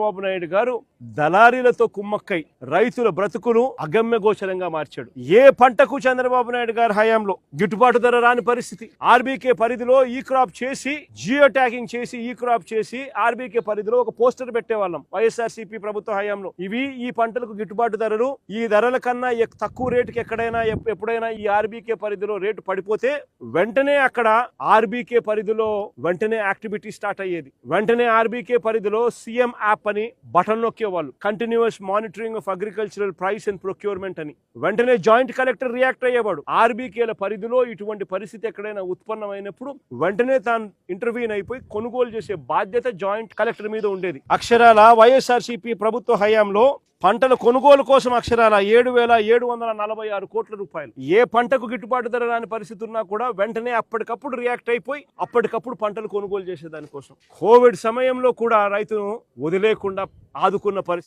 చంద్రబాబు నాయుడు గారు దళారీలతో కుమ్మక్కై రైతుల బ్రతుకును అగమ్య గోచరంగా మార్చాడు. ఏ పంటకు చంద్రబాబు నాయుడు గారి హయాంలో గిట్టుబాటు ధర రాని పరిస్థితి. ఆర్బీకే పరిధిలో ఈ క్రాప్ చేసి జియో ట్యాగింగ్ చేసి ఈ క్రాప్ చేసి ఆర్బీకే పరిధిలో ఒక పోస్టర్ పెట్టేవాళ్ళం వైఎస్ఆర్సీపీ ప్రభుత్వ హయాంలో. ఇవి ఈ పంటలకు గిట్టుబాటు ధరలు, ఈ ధరల కన్నా తక్కువ రేటుకి ఎక్కడైనా ఎప్పుడైనా ఈ ఆర్బీకే పరిధిలో రేటు పడిపోతే వెంటనే అక్కడ ఆర్బీకే పరిధిలో వెంటనే యాక్టివిటీ స్టార్ట్ అయ్యేది. వెంటనే ఆర్బీకే పరిధిలో సీఎం యాప్ అని బటన్ నొక్కేవాళ్ళు, continuous monitoring of agricultural price and procurement అని. వెంటనే జాయింట్ కలెక్టర్ రియాక్ట్ అయ్యేవాడు. ఆర్బీకేల పరిధిలో ఇటువంటి పరిస్థితి ఎక్కడైనా ఉత్పన్నమైనప్పుడు వెంటనే తాను ఇంటర్వ్యూన్ అయిపోయి కొనుగోలు చేసే బాధ్యత జాయింట్ కలెక్టర్ మీద ఉండేది. అక్షరాల వైఎస్ఆర్సీపీ ప్రభుత్వ హయాంలో పంటల కొనుగోలు కోసం అక్షరాల 7,746 కోట్ల రూపాయలు. ఏ పంటకు గిట్టుబాటు ధర రాని పరిస్థితి ఉన్నా కూడా వెంటనే అప్పటికప్పుడు రియాక్ట్ అయిపోయి అప్పటికప్పుడు పంటలు కొనుగోలు చేసేదానికోసం కోవిడ్ సమయంలో కూడా రైతును వదిలేకుండా ఆదుకున్న పరిస్థితి.